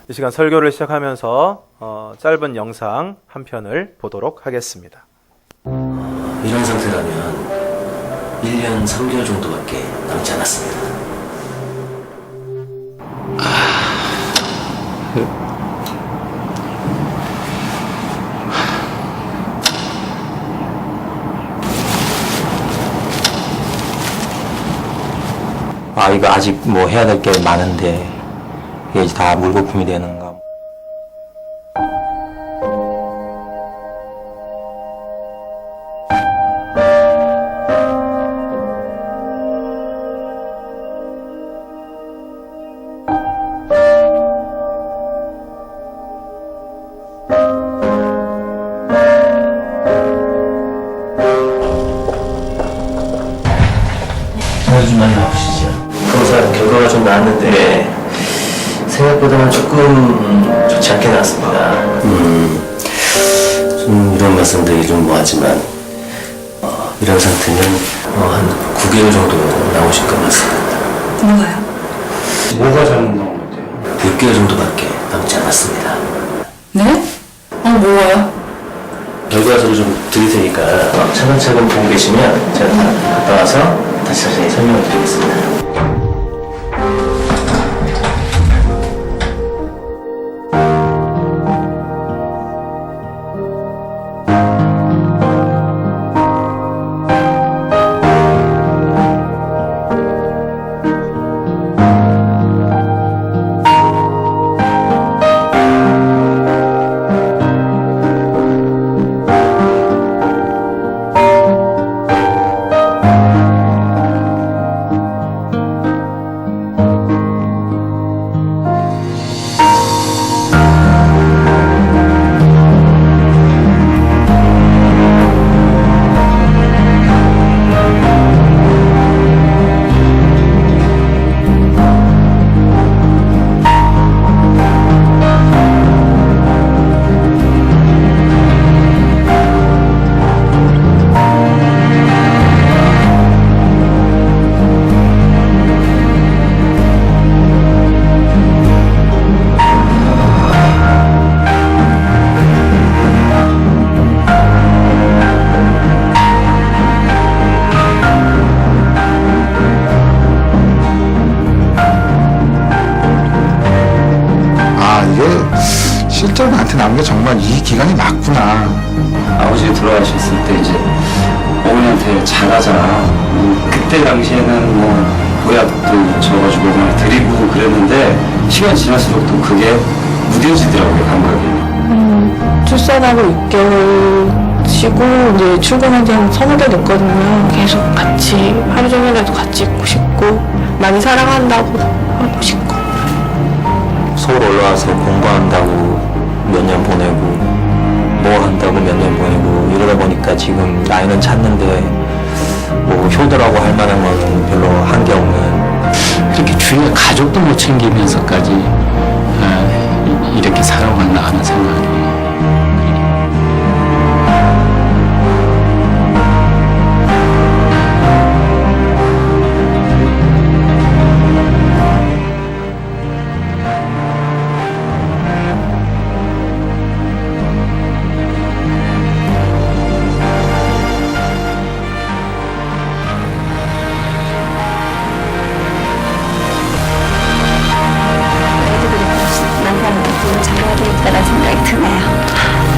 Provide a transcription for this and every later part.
이 시간 설교를 시작하면서 짧은 영상 한 편을 보도록 하겠습니다. 이런 상태라면 1년 3개월 정도밖에 남지 않았습니다. 이거 아직 뭐 해야 될 게 많은데 이게 다 물거품이 되는가. 좀 많이 아프시죠? 검사 결과가 좀 나왔는데 생각보다는 조금 좋지 않게 나왔습니다. 좀 이런 말씀드리기 좀 뭐하지만 이런 상태는 한 9개월 정도 나오실 것 같습니다. 뭐가요? 뭐가 잘못 나온 건데요? 6개월 정도밖에 남지 않았습니다. 네? 뭐가요? 결과서를 좀 드릴 테니까 차근차근 보고 계시면 제가 다 갔다 와서 다시 자세히 설명을 드리겠습니다. 실제로 나한테 남은 게 정말 이 기간이 맞구나. 아버지가 돌아가셨을 때 이제 어머니한테 잘하자. 그때 당시에는 뭐 보약도 줘가지고 그냥 드리고 그랬는데 시간이 지날수록 또 그게 무뎌지더라고요, 감각이. 출산하고 6개월 쉬고 이제 출근한 지 한 3-4달 됐거든요. 계속 같이 하루 종일라도 같이 있고 싶고 많이 사랑한다고 하고 싶고. 서울 올라와서 공부한다고 몇 년 보내고 뭐 한다고 몇 년 보내고 이러다 보니까 지금 나이는 찼는데 뭐 효도라고 할 만한 건 별로 한 게 없는. 그렇게 주위에 가족도 못 챙기면서까지 이렇게 살아왔나 하는 생각이.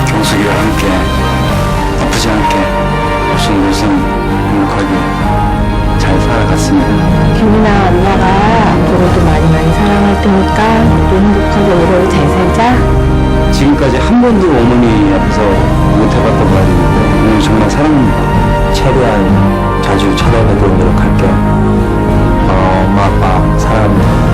경숙이와 함께 아프지 않게 없인 것은 행복하게 잘 살아갔습니다. 김이나 엄마가 앞으로도 많이 사랑할 테니까 우리 행복하게 오래 잘 살자. 지금까지 한 번도 어머니 앞에서 못 해봤던 말인데 오늘 정말 사랑합니다. 최대한 자주 찾아뵙도록 노력할게요. 엄마 아빠 사랑합니다.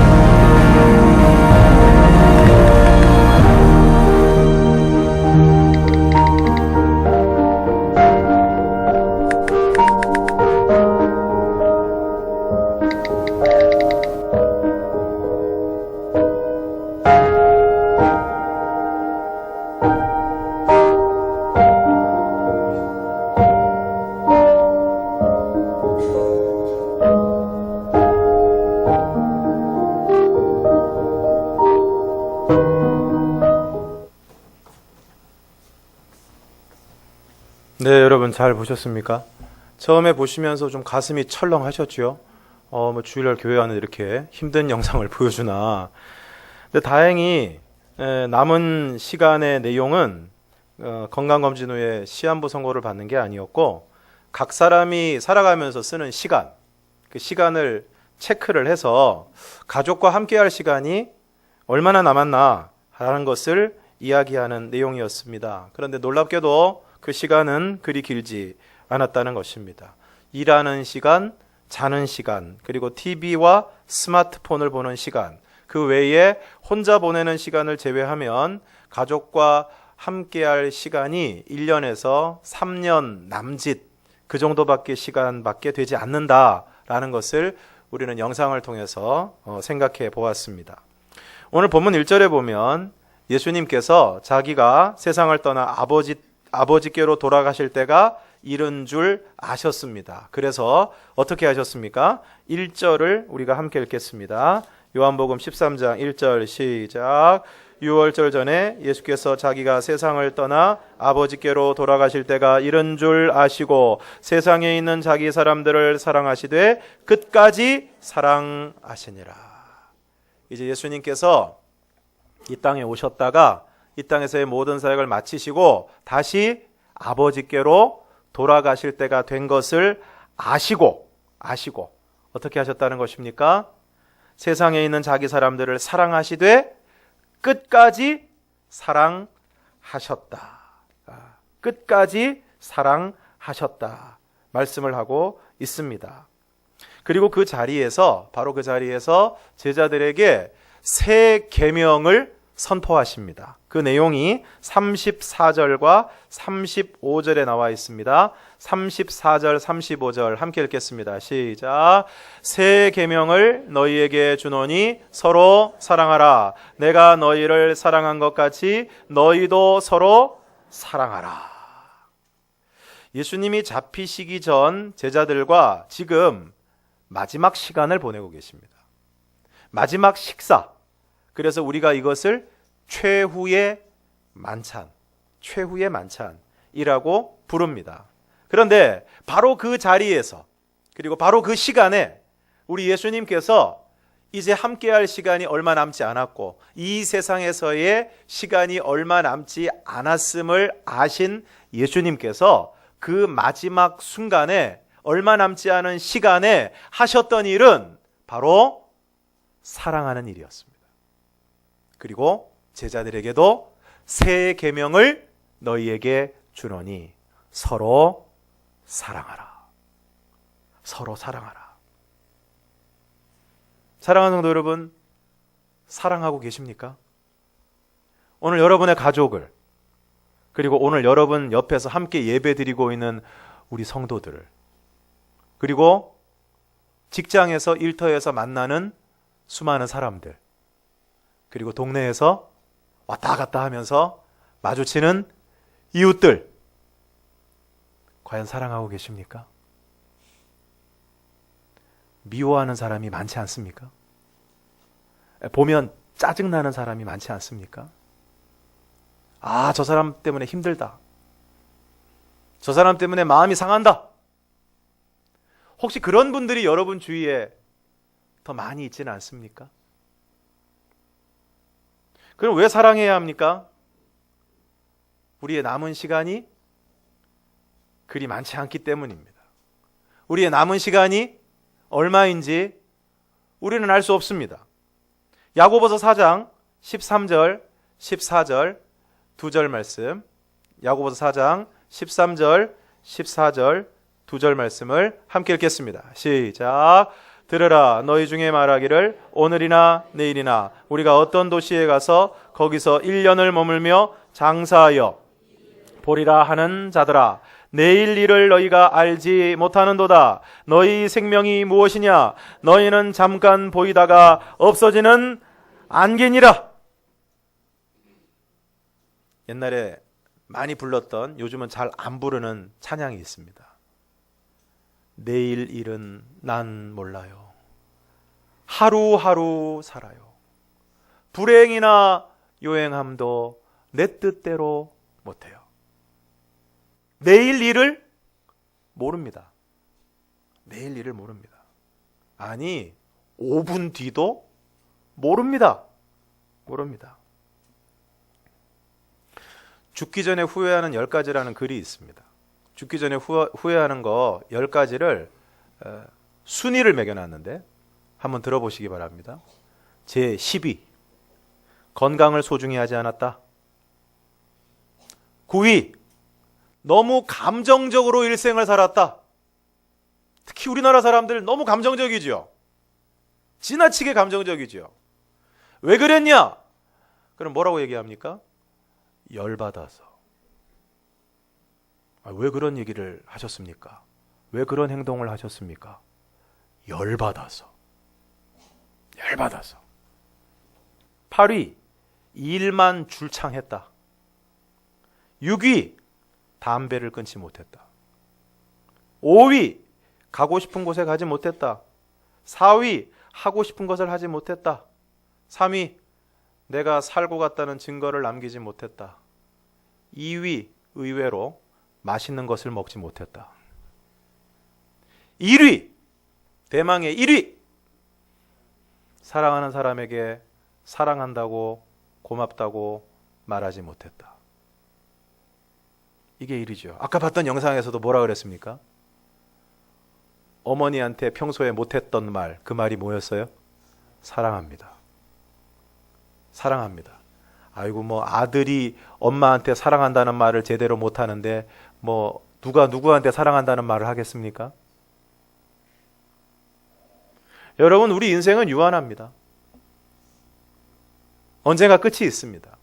네, 여러분 잘 보셨습니까? 처음에 보시면서 좀 가슴이 철렁하셨죠? 주일날 교회 와는 이렇게 힘든 영상을 보여주나. 근데 다행히 남은 시간의 내용은 건강검진 후에 시한부 선고를 받는 게 아니었고, 각 사람이 살아가면서 쓰는 시간, 그 시간을 체크를 해서 가족과 함께할 시간이 얼마나 남았나 하는 것을 이야기하는 내용이었습니다. 그런데 놀랍게도 그 시간은 그리 길지 않았다는 것입니다. 일하는 시간, 자는 시간, 그리고 TV와 스마트폰을 보는 시간, 그 외에 혼자 보내는 시간을 제외하면 가족과 함께할 시간이 1년에서 3년 남짓 그 정도밖에 시간밖에 되지 않는다라는 것을 우리는 영상을 통해서 생각해 보았습니다. 오늘 본문 1절에 보면 예수님께서 자기가 세상을 떠나 아버지께로 돌아가실 때가 이른 줄 아셨습니다. 그래서 어떻게 하셨습니까? 1절을 우리가 함께 읽겠습니다. 요한복음 13장 1절 시작. 유월절 전에 예수께서 자기가 세상을 떠나 아버지께로 돌아가실 때가 이른 줄 아시고 세상에 있는 자기 사람들을 사랑하시되 끝까지 사랑하시니라. 이제 예수님께서 이 땅에 오셨다가 이 땅에서의 모든 사역을 마치시고 다시 아버지께로 돌아가실 때가 된 것을 아시고 어떻게 하셨다는 것입니까? 세상에 있는 자기 사람들을 사랑하시되 끝까지 사랑하셨다. 끝까지 사랑하셨다. 말씀을 하고 있습니다. 그리고 바로 그 자리에서 제자들에게 새 계명을 선포하십니다. 그 내용이 34절과 35절에 나와 있습니다. 34절, 35절 함께 읽겠습니다. 시작. 새 계명을 너희에게 주노니 서로 사랑하라. 내가 너희를 사랑한 것 같이 너희도 서로 사랑하라. 예수님이 잡히시기 전 제자들과 지금 마지막 시간을 보내고 계십니다. 마지막 식사. 그래서 우리가 이것을 최후의 만찬이라고 부릅니다. 그런데 바로 그 자리에서 그리고 바로 그 시간에 우리 예수님께서 이제 함께할 시간이 얼마 남지 않았고 이 세상에서의 시간이 얼마 남지 않았음을 아신 예수님께서 그 마지막 순간에 얼마 남지 않은 시간에 하셨던 일은 바로 사랑하는 일이었습니다. 그리고 제자들에게도 새 계명을 너희에게 주노니 서로 사랑하라. 서로 사랑하라. 사랑하는 성도 여러분, 사랑하고 계십니까? 오늘 여러분의 가족을, 그리고 오늘 여러분 옆에서 함께 예배드리고 있는 우리 성도들을, 그리고 직장에서 일터에서 만나는 수많은 사람들, 그리고 동네에서 왔다 갔다 하면서 마주치는 이웃들, 과연 사랑하고 계십니까? 미워하는 사람이 많지 않습니까? 보면 짜증나는 사람이 많지 않습니까? 저 사람 때문에 힘들다. 저 사람 때문에 마음이 상한다. 혹시 그런 분들이 여러분 주위에 더 많이 있지는 않습니까? 그럼 왜 사랑해야 합니까? 우리의 남은 시간이 그리 많지 않기 때문입니다. 우리의 남은 시간이 얼마인지 우리는 알 수 없습니다. 야고보서 4장 13절, 14절 두 절 말씀, 야고보서 4장 13절, 14절 두 절 말씀을 함께 읽겠습니다. 시작. 들으라. 너희 중에 말하기를 오늘이나 내일이나 우리가 어떤 도시에 가서 거기서 1년을 머물며 장사하여 보리라 하는 자들아, 내일 일을 너희가 알지 못하는도다. 너희 생명이 무엇이냐? 너희는 잠깐 보이다가 없어지는 안개니라. 옛날에 많이 불렀던, 요즘은 잘 안 부르는 찬양이 있습니다. 내일 일은 난 몰라요. 하루하루 살아요. 불행이나 요행함도 내 뜻대로 못해요. 내일 일을 모릅니다. 내일 일을 모릅니다. 아니, 5분 뒤도 모릅니다. 모릅니다. 죽기 전에 후회하는 10가지라는 글이 있습니다. 죽기 전에 후회하는 거 10가지를 순위를 매겨놨는데 한번 들어보시기 바랍니다. 제12, 건강을 소중히 하지 않았다. 9위, 너무 감정적으로 일생을 살았다. 특히 우리나라 사람들 너무 감정적이죠. 지나치게 감정적이죠. 왜 그랬냐? 그럼 뭐라고 얘기합니까? 열받아서. 왜 그런 얘기를 하셨습니까? 왜 그런 행동을 하셨습니까? 열받아서. 열받아서. 8위, 일만 줄창했다. 6위, 담배를 끊지 못했다. 5위, 가고 싶은 곳에 가지 못했다. 4위, 하고 싶은 것을 하지 못했다. 3위, 내가 살고 갔다는 증거를 남기지 못했다. 2위, 의외로 맛있는 것을 먹지 못했다. 1위, 대망의 1위, 사랑하는 사람에게 사랑한다고 고맙다고 말하지 못했다. 이게 1위죠. 아까 봤던 영상에서도 뭐라 그랬습니까? 어머니한테 평소에 못했던 말, 그 말이 뭐였어요? 사랑합니다. 사랑합니다. 아이고 뭐 아들이 엄마한테 사랑한다는 말을 제대로 못하는데 뭐 누가 누구한테 사랑한다는 말을 하겠습니까? 여러분, 우리 인생은 유한합니다. 언젠가 끝이 있습니다.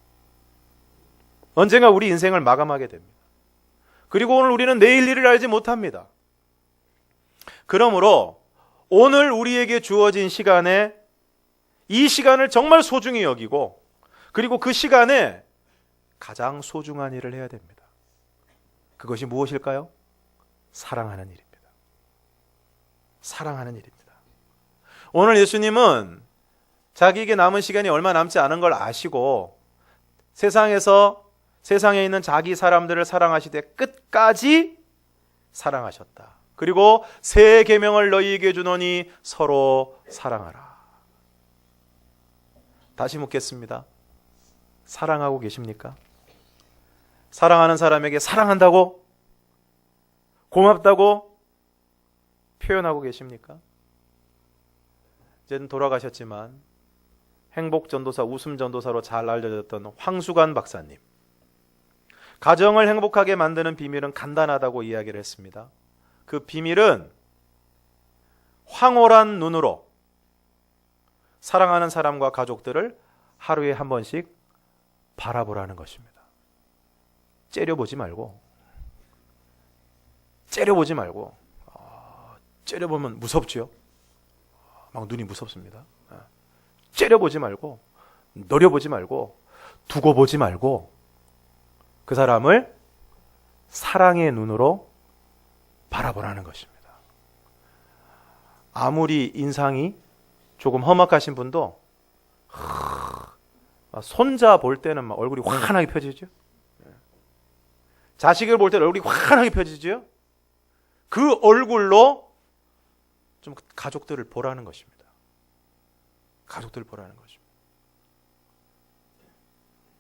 언젠가 우리 인생을 마감하게 됩니다. 그리고 오늘 우리는 내일 일을 알지 못합니다. 그러므로 오늘 우리에게 주어진 시간에 이 시간을 정말 소중히 여기고 그리고 그 시간에 가장 소중한 일을 해야 됩니다. 그것이 무엇일까요? 사랑하는 일입니다. 사랑하는 일입니다. 오늘 예수님은 자기에게 남은 시간이 얼마 남지 않은 걸 아시고 세상에 있는 자기 사람들을 사랑하시되 끝까지 사랑하셨다. 그리고 새 계명을 너희에게 주노니 서로 사랑하라. 다시 묻겠습니다. 사랑하고 계십니까? 사랑하는 사람에게 사랑한다고, 고맙다고 표현하고 계십니까? 이제는 돌아가셨지만 행복전도사, 웃음전도사로 잘 알려졌던 황수관 박사님, 가정을 행복하게 만드는 비밀은 간단하다고 이야기를 했습니다. 그 비밀은 황홀한 눈으로 사랑하는 사람과 가족들을 하루에 한 번씩 바라보라는 것입니다. 째려보지 말고, 째려보면 무섭지요. 막 눈이 무섭습니다. 째려보지 말고, 노려보지 말고, 두고 보지 말고 그 사람을 사랑의 눈으로 바라보라는 것입니다. 아무리 인상이 조금 험악하신 분도 손자 볼 때는 막 얼굴이 환하게 펴지죠. 자식을 볼 때는 얼굴이 환하게 펴지죠. 그 얼굴로 좀 가족들을 보라는 것입니다. 가족들을 보라는 것입니다.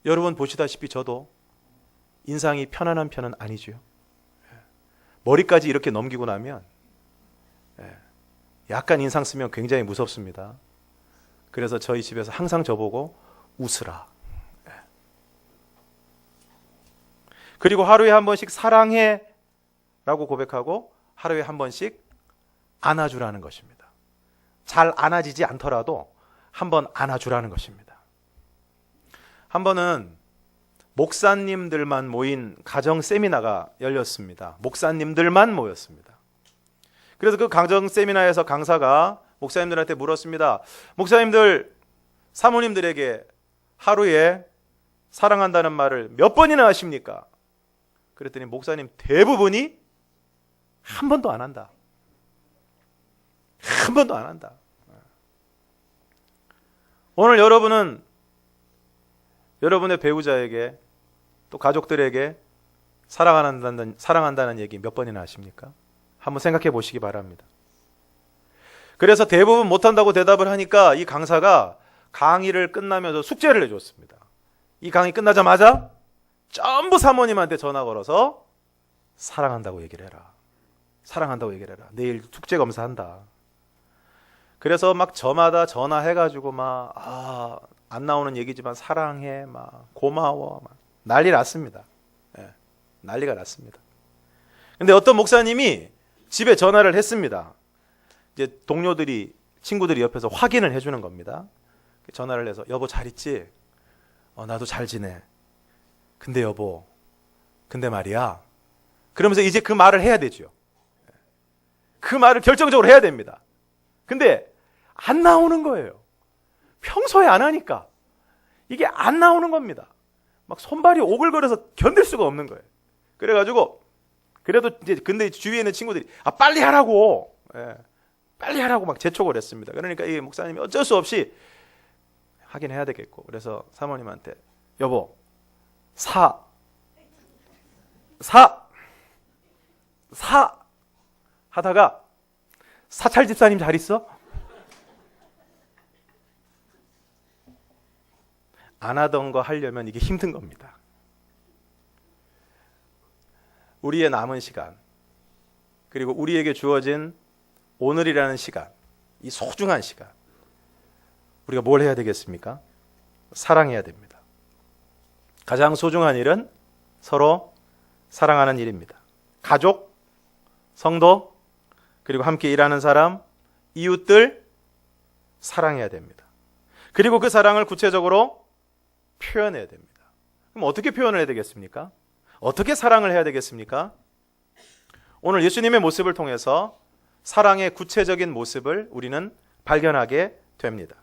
여러분 보시다시피 저도 인상이 편안한 편은 아니죠. 머리까지 이렇게 넘기고 나면 약간 인상 쓰면 굉장히 무섭습니다. 그래서 저희 집에서 항상 저보고 웃으라. 그리고 하루에 한 번씩 사랑해 라고 고백하고 하루에 한 번씩 안아주라는 것입니다. 잘 안아지지 않더라도 한번 안아주라는 것입니다. 한 번은 목사님들만 모인 가정 세미나가 열렸습니다. 목사님들만 모였습니다. 그래서 그 가정 세미나에서 강사가 목사님들한테 물었습니다. 목사님들, 사모님들에게 하루에 사랑한다는 말을 몇 번이나 하십니까? 그랬더니 목사님 대부분이 한 번도 안 한다. 한 번도 안 한다. 오늘 여러분은 여러분의 배우자에게 또 가족들에게 사랑한다는 얘기 몇 번이나 하십니까? 한번 생각해 보시기 바랍니다. 그래서 대부분 못한다고 대답을 하니까 이 강사가 강의를 끝나면서 숙제를 내줬습니다. 이 강의 끝나자마자 전부 사모님한테 전화 걸어서 사랑한다고 얘기를 해라. 사랑한다고 얘기를 해라. 내일 숙제 검사한다. 그래서 막 저마다 전화해가지고 안 나오는 얘기지만 사랑해, 막 고마워, 막 난리 났습니다. 예, 난리가 났습니다. 근데 어떤 목사님이 집에 전화를 했습니다. 이제 친구들이 옆에서 확인을 해주는 겁니다. 전화를 해서 여보 잘 있지? 나도 잘 지내. 근데 여보, 근데 말이야. 그러면서 이제 그 말을 해야 되죠. 그 말을 결정적으로 해야 됩니다. 근데 안 나오는 거예요. 평소에 안 하니까 이게 안 나오는 겁니다. 막 손발이 오글거려서 견딜 수가 없는 거예요. 그래가지고 그래도 이제 근데 주위에 있는 친구들이 빨리 하라고, 빨리 하라고 막 재촉을 했습니다. 그러니까 이 목사님이 어쩔 수 없이 하긴 해야 되겠고, 그래서 사모님한테 여보 사 하다가 사찰 집사님 잘 있어? 안 하던 거 하려면 이게 힘든 겁니다. 우리의 남은 시간, 그리고 우리에게 주어진 오늘이라는 시간, 이 소중한 시간, 우리가 뭘 해야 되겠습니까? 사랑해야 됩니다. 가장 소중한 일은 서로 사랑하는 일입니다. 가족, 성도, 그리고 함께 일하는 사람, 이웃들 사랑해야 됩니다. 그리고 그 사랑을 구체적으로 표현해야 됩니다. 그럼 어떻게 표현을 해야 되겠습니까? 어떻게 사랑을 해야 되겠습니까? 오늘 예수님의 모습을 통해서 사랑의 구체적인 모습을 우리는 발견하게 됩니다.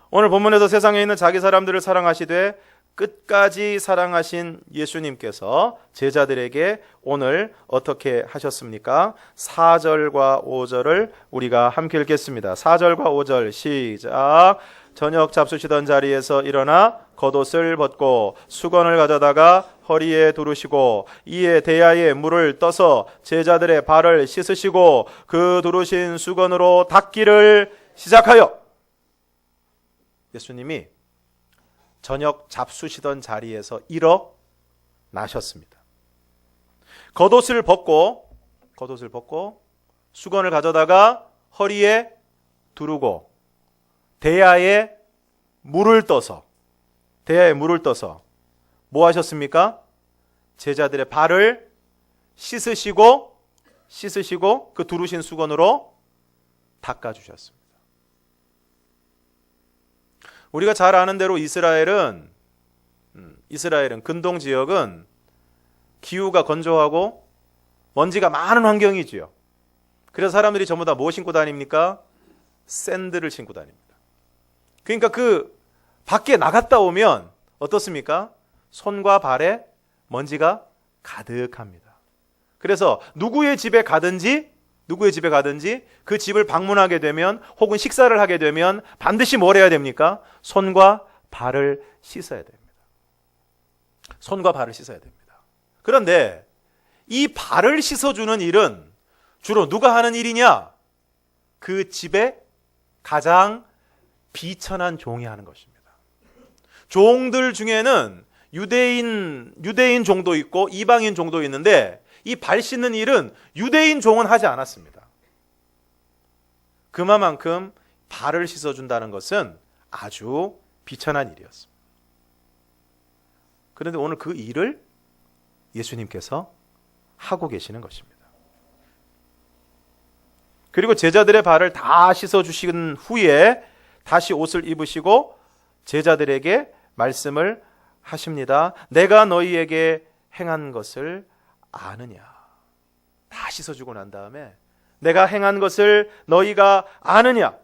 오늘 본문에서 세상에 있는 자기 사람들을 사랑하시되 끝까지 사랑하신 예수님께서 제자들에게 오늘 어떻게 하셨습니까? 4절과 5절을 우리가 함께 읽겠습니다. 4절과 5절 시작. 저녁 잡수시던 자리에서 일어나 겉옷을 벗고 수건을 가져다가 허리에 두르시고 이에 대야에 물을 떠서 제자들의 발을 씻으시고 그 두르신 수건으로 닦기를 시작하여, 예수님이 저녁 잡수시던 자리에서 일어나셨습니다. 겉옷을 벗고 수건을 가져다가 허리에 두르고 대야에 물을 떠서 뭐 하셨습니까? 제자들의 발을 씻으시고 그 두르신 수건으로 닦아주셨습니다. 우리가 잘 아는 대로 이스라엘은 근동 지역은 기후가 건조하고 먼지가 많은 환경이지요. 그래서 사람들이 전부 다 뭐 신고 다닙니까? 샌들을 신고 다닙니다. 그러니까 그 밖에 나갔다 오면 어떻습니까? 손과 발에 먼지가 가득합니다. 그래서 누구의 집에 가든지 그 집을 방문하게 되면 혹은 식사를 하게 되면 반드시 뭘 해야 됩니까? 손과 발을 씻어야 됩니다. 손과 발을 씻어야 됩니다. 그런데 이 발을 씻어주는 일은 주로 누가 하는 일이냐? 그 집에 가장 비천한 종이 하는 것입니다. 종들 중에는 유대인 종도 있고 이방인 종도 있는데 이 발 씻는 일은 유대인 종은 하지 않았습니다. 그만큼 발을 씻어준다는 것은 아주 비천한 일이었습니다. 그런데 오늘 그 일을 예수님께서 하고 계시는 것입니다. 그리고 제자들의 발을 다 씻어주신 후에 다시 옷을 입으시고 제자들에게 말씀을 하십니다. 내가 너희에게 행한 것을 아느냐. 다 씻어주고 난 다음에 내가 행한 것을 너희가 아느냐.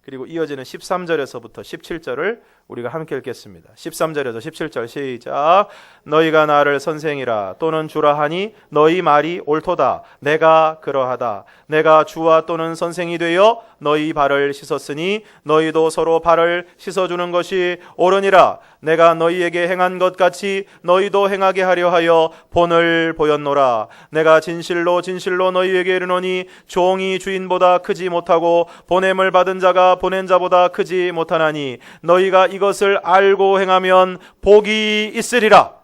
그리고 이어지는 13절에서부터 17절을 우리가 함께 읽겠습니다. 13절에서 17절 시작. 너희가 나를 선생이라 또는 주라 하니 너희 말이 옳도다. 내가 그러하다. 내가 주와 또는 선생이 되어 너희 발을 씻었으니 너희도 서로 발을 씻어주는 것이 옳으니라. 내가 너희에게 행한 것 같이 너희도 행하게 하려 하여 본을 보였노라. 내가 진실로 진실로 너희에게 이르노니 종이 주인보다 크지 못하고 보냄을 받은 자가 보낸 자보다 크지 못하나니 너희가 이것을 알고 행하면 복이 있으리라.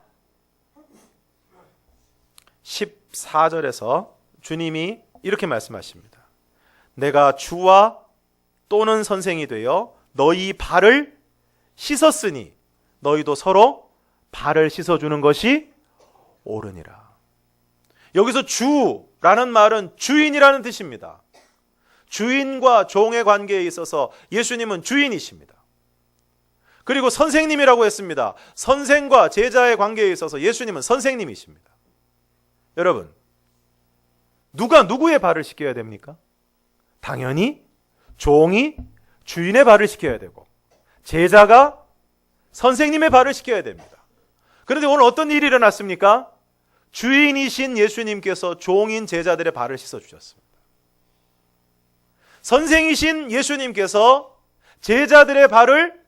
14절에서 주님이 이렇게 말씀하십니다. 내가 주와 또는 선생이 되어 너희 발을 씻었으니 너희도 서로 발을 씻어주는 것이 옳으니라. 여기서 주라는 말은 주인이라는 뜻입니다. 주인과 종의 관계에 있어서 예수님은 주인이십니다. 그리고 선생님이라고 했습니다. 선생과 제자의 관계에 있어서 예수님은 선생님이십니다. 여러분, 누가 누구의 발을 씻겨야 됩니까? 당연히 종이 주인의 발을 씻겨야 되고 제자가 선생님의 발을 씻겨야 됩니다. 그런데 오늘 어떤 일이 일어났습니까? 주인이신 예수님께서 종인 제자들의 발을 씻어주셨습니다. 선생이신 예수님께서 제자들의 발을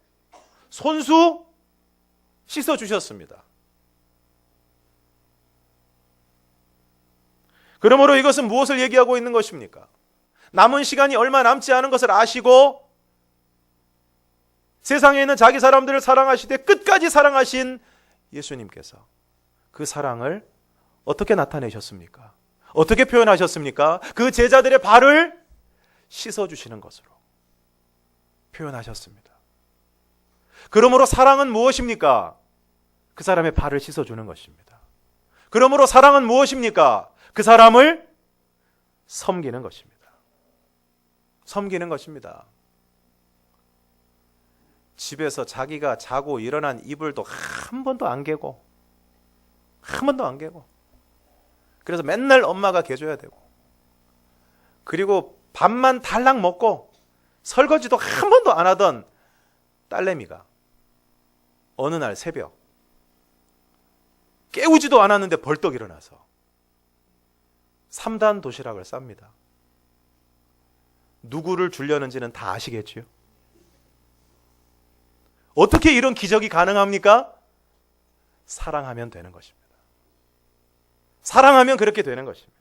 손수 씻어주셨습니다. 그러므로 이것은 무엇을 얘기하고 있는 것입니까? 남은 시간이 얼마 남지 않은 것을 아시고 세상에 있는 자기 사람들을 사랑하시되 끝까지 사랑하신 예수님께서 그 사랑을 어떻게 나타내셨습니까? 어떻게 표현하셨습니까? 그 제자들의 발을 씻어주시는 것으로 표현하셨습니다. 그러므로 사랑은 무엇입니까? 그 사람의 발을 씻어주는 것입니다. 그러므로 사랑은 무엇입니까? 그 사람을 섬기는 것입니다. 섬기는 것입니다. 집에서 자기가 자고 일어난 이불도 한 번도 안 개고 그래서 맨날 엄마가 개줘야 되고 그리고 밥만 달랑 먹고 설거지도 한 번도 안 하던 딸내미가 어느 날 새벽 깨우지도 않았는데 벌떡 일어나서 3단 도시락을 쌉니다. 누구를 주려는지는 다 아시겠지요? 어떻게 이런 기적이 가능합니까? 사랑하면 되는 것입니다. 사랑하면 그렇게 되는 것입니다.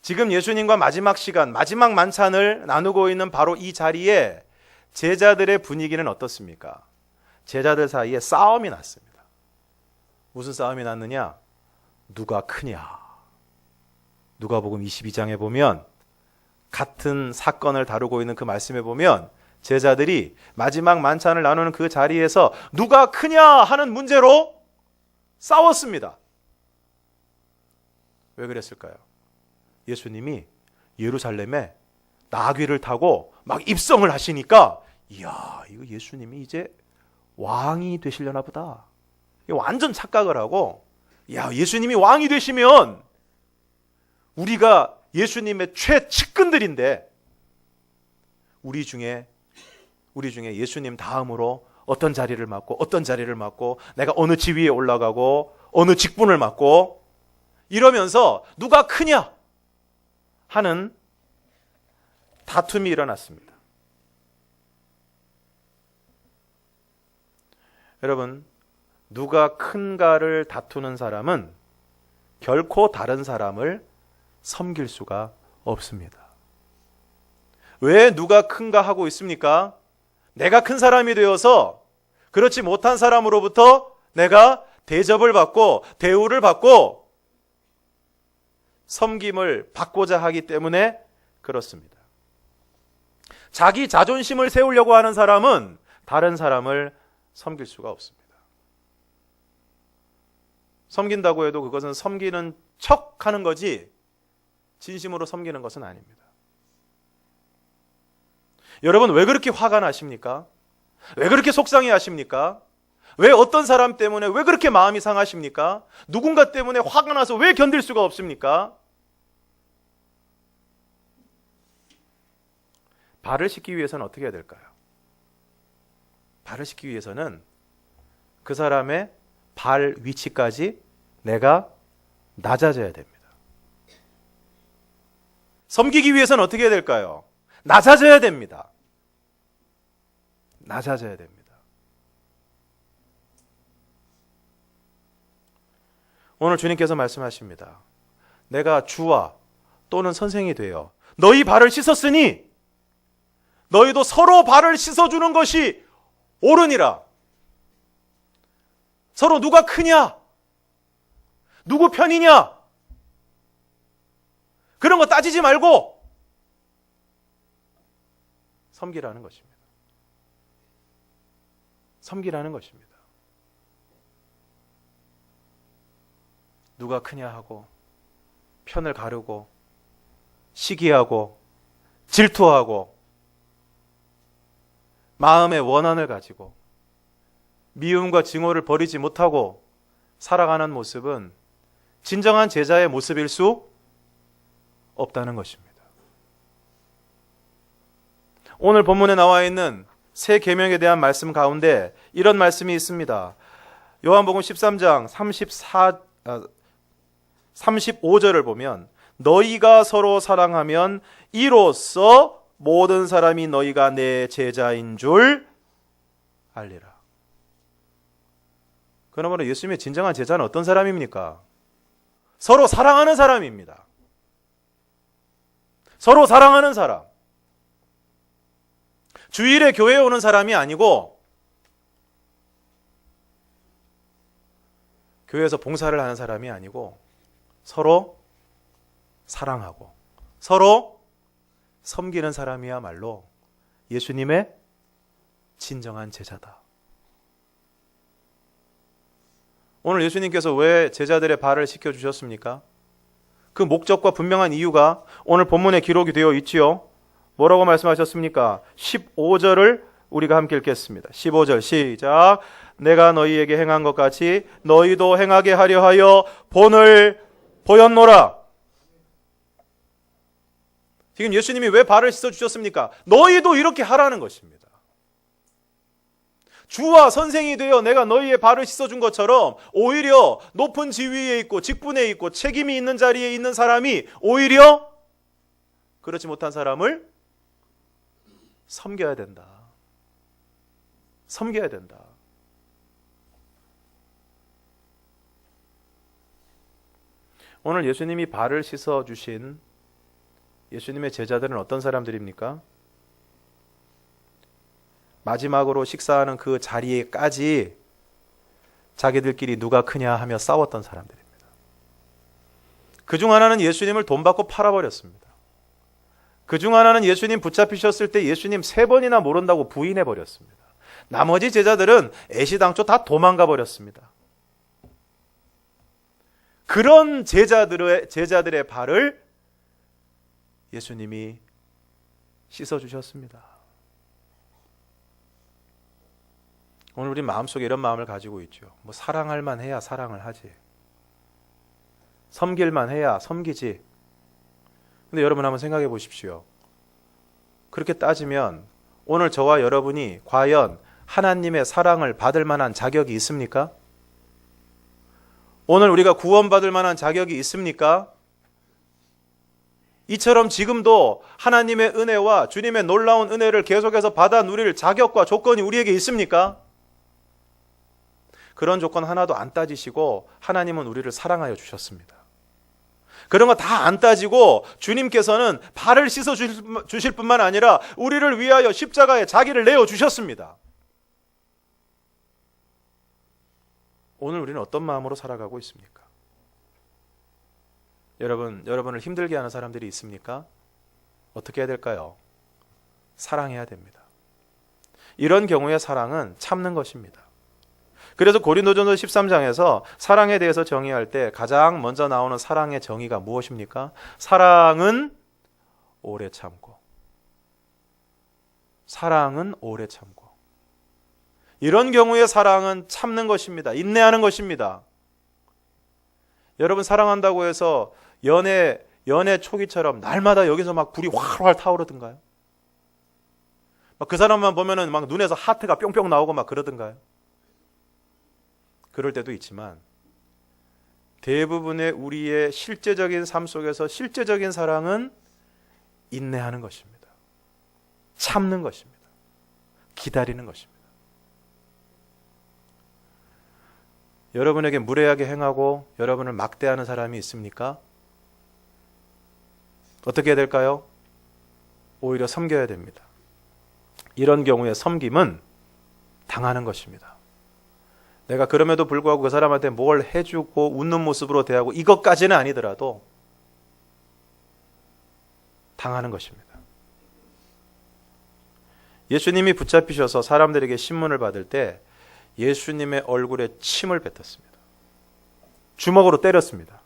지금 예수님과 마지막 시간, 마지막 만찬을 나누고 있는 바로 이 자리에 제자들의 분위기는 어떻습니까? 제자들 사이에 싸움이 났습니다. 무슨 싸움이 났느냐? 누가 크냐? 누가복음 22장에 보면 같은 사건을 다루고 있는 그 말씀에 보면 제자들이 마지막 만찬을 나누는 그 자리에서 누가 크냐 하는 문제로 싸웠습니다. 왜 그랬을까요? 예수님이 예루살렘에 나귀를 타고 막 입성을 하시니까 이야, 이거 예수님이 이제 왕이 되시려나 보다. 완전 착각을 하고 야, 예수님이 왕이 되시면 우리가 예수님의 최측근들인데 우리 중에 예수님 다음으로 어떤 자리를 맡고 내가 어느 지위에 올라가고 어느 직분을 맡고 이러면서 누가 크냐 하는 다툼이 일어났습니다. 여러분, 누가 큰가를 다투는 사람은 결코 다른 사람을 섬길 수가 없습니다. 왜 누가 큰가 하고 있습니까? 내가 큰 사람이 되어서 그렇지 못한 사람으로부터 내가 대접을 받고 대우를 받고 섬김을 받고자 하기 때문에 그렇습니다. 자기 자존심을 세우려고 하는 사람은 다른 사람을 섬길 수가 없습니다. 섬긴다고 해도 그것은 섬기는 척 하는 거지 진심으로 섬기는 것은 아닙니다. 여러분, 왜 그렇게 화가 나십니까? 왜 그렇게 속상해 하십니까? 왜 어떤 사람 때문에 왜 그렇게 마음이 상하십니까? 누군가 때문에 화가 나서 왜 견딜 수가 없습니까? 발을 씻기 위해서는 어떻게 해야 될까요? 발을 씻기 위해서는 그 사람의 발 위치까지 내가 낮아져야 됩니다. 섬기기 위해서는 어떻게 해야 될까요? 낮아져야 됩니다. 낮아져야 됩니다. 오늘 주님께서 말씀하십니다. 내가 주와 또는 선생이 되어 너희 발을 씻었으니 너희도 서로 발을 씻어주는 것이 옳으니라. 서로 누가 크냐? 누구 편이냐? 그런 거 따지지 말고 섬기라는 것입니다. 섬기라는 것입니다. 누가 크냐 하고 편을 가르고 시기하고 질투하고 마음의 원한을 가지고 미움과 증오를 버리지 못하고 살아가는 모습은 진정한 제자의 모습일 수 없다는 것입니다. 오늘 본문에 나와 있는 새 계명에 대한 말씀 가운데 이런 말씀이 있습니다. 요한복음 13장 35절을 보면 너희가 서로 사랑하면 이로써 모든 사람이 너희가 내 제자인 줄 알리라. 그러므로 예수님의 진정한 제자는 어떤 사람입니까? 서로 사랑하는 사람입니다. 서로 사랑하는 사람. 주일에 교회에 오는 사람이 아니고 교회에서 봉사를 하는 사람이 아니고 서로 사랑하고 서로 섬기는 사람이야말로 예수님의 진정한 제자다. 오늘 예수님께서 왜 제자들의 발을 씻겨주셨습니까? 그 목적과 분명한 이유가 오늘 본문에 기록이 되어 있지요. 뭐라고 말씀하셨습니까? 15절을 우리가 함께 읽겠습니다. 15절 시작. 내가 너희에게 행한 것 같이 너희도 행하게 하려 하여 본을 보였노라. 지금 예수님이 왜 발을 씻어주셨습니까? 너희도 이렇게 하라는 것입니다. 주와 선생이 되어 내가 너희의 발을 씻어준 것처럼 오히려 높은 지위에 있고 직분에 있고 책임이 있는 자리에 있는 사람이 오히려 그렇지 못한 사람을 섬겨야 된다. 섬겨야 된다. 오늘 예수님이 발을 씻어주신 예수님의 제자들은 어떤 사람들입니까? 마지막으로 식사하는 그 자리에까지 자기들끼리 누가 크냐 하며 싸웠던 사람들입니다. 그중 하나는 예수님을 돈 받고 팔아버렸습니다. 그중 하나는 예수님 붙잡히셨을 때 예수님 3번이나 모른다고 부인해버렸습니다. 나머지 제자들은 애시당초 다 도망가 버렸습니다. 그런 제자들의 발을 예수님이 씻어주셨습니다. 오늘 우리 마음속에 이런 마음을 가지고 있죠. 뭐 사랑할 만 해야 사랑을 하지. 섬길 만 해야 섬기지. 근데 여러분 한번 생각해 보십시오. 그렇게 따지면 오늘 저와 여러분이 과연 하나님의 사랑을 받을 만한 자격이 있습니까? 오늘 우리가 구원받을 만한 자격이 있습니까? 이처럼 지금도 하나님의 은혜와 주님의 놀라운 은혜를 계속해서 받아 누릴 자격과 조건이 우리에게 있습니까? 그런 조건 하나도 안 따지시고 하나님은 우리를 사랑하여 주셨습니다. 그런 거 다 안 따지고 주님께서는 발을 씻어 주실 뿐만 아니라 우리를 위하여 십자가에 자기를 내어 주셨습니다. 오늘 우리는 어떤 마음으로 살아가고 있습니까? 여러분을 힘들게 하는 사람들이 있습니까? 어떻게 해야 될까요? 사랑해야 됩니다. 이런 경우의 사랑은 참는 것입니다. 그래서 고린도전서 13장에서 사랑에 대해서 정의할 때 가장 먼저 나오는 사랑의 정의가 무엇입니까? 사랑은 오래 참고. 사랑은 오래 참고. 이런 경우의 사랑은 참는 것입니다. 인내하는 것입니다. 여러분 사랑한다고 해서 연애 초기처럼 날마다 여기서 막 불이 활활 타오르던가요? 막 그 사람만 보면은 막 눈에서 하트가 뿅뿅 나오고 막 그러던가요? 그럴 때도 있지만 대부분의 우리의 실제적인 삶 속에서 실제적인 사랑은 인내하는 것입니다. 참는 것입니다. 기다리는 것입니다. 여러분에게 무례하게 행하고 여러분을 막대하는 사람이 있습니까? 어떻게 해야 될까요? 오히려 섬겨야 됩니다. 이런 경우에 섬김은 당하는 것입니다. 내가 그럼에도 불구하고 그 사람한테 뭘 해주고 웃는 모습으로 대하고 이것까지는 아니더라도 당하는 것입니다. 예수님이 붙잡히셔서 사람들에게 신문을 받을 때 예수님의 얼굴에 침을 뱉었습니다. 주먹으로 때렸습니다.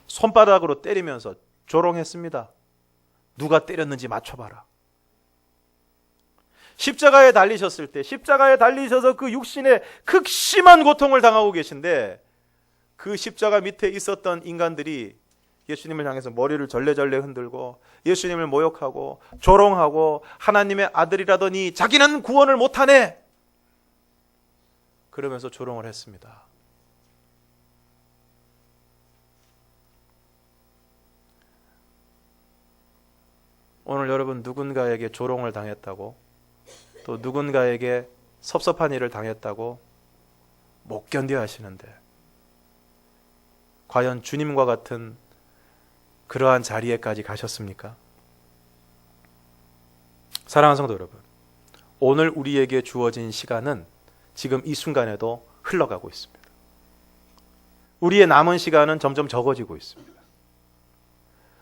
손바닥으로 때리면서 조롱했습니다. 누가 때렸는지 맞춰봐라. 십자가에 달리셨을 때 십자가에 달리셔서 그 육신의 극심한 고통을 당하고 계신데 그 십자가 밑에 있었던 인간들이 예수님을 향해서 머리를 절레절레 흔들고 예수님을 모욕하고 조롱하고 하나님의 아들이라더니 자기는 구원을 못하네 그러면서 조롱을 했습니다. 오늘 여러분 누군가에게 조롱을 당했다고 또 누군가에게 섭섭한 일을 당했다고 못 견뎌 하시는데 과연 주님과 같은 그러한 자리에까지 가셨습니까? 사랑하는 성도 여러분, 오늘 우리에게 주어진 시간은 지금 이 순간에도 흘러가고 있습니다. 우리의 남은 시간은 점점 적어지고 있습니다.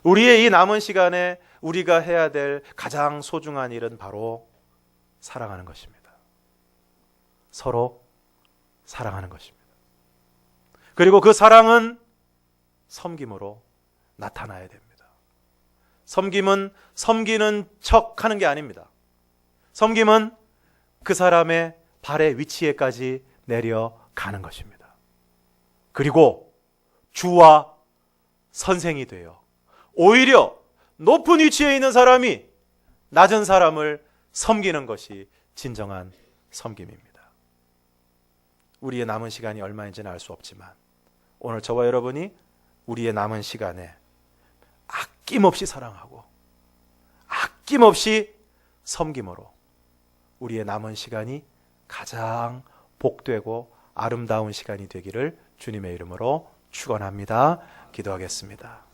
우리의 이 남은 시간에 우리가 해야 될 가장 소중한 일은 바로 사랑하는 것입니다. 서로 사랑하는 것입니다. 그리고 그 사랑은 섬김으로 나타나야 됩니다. 섬김은 섬기는 척 하는 게 아닙니다. 섬김은 그 사람의 발의 위치에까지 내려가는 것입니다. 그리고 주와 선생이 되어 오히려 높은 위치에 있는 사람이 낮은 사람을 섬기는 것이 진정한 섬김입니다. 우리의 남은 시간이 얼마인지는 알 수 없지만 오늘 저와 여러분이 우리의 남은 시간에 아낌없이 사랑하고 아낌없이 섬김으로 우리의 남은 시간이 가장 복되고 아름다운 시간이 되기를 주님의 이름으로 축원합니다. 기도하겠습니다.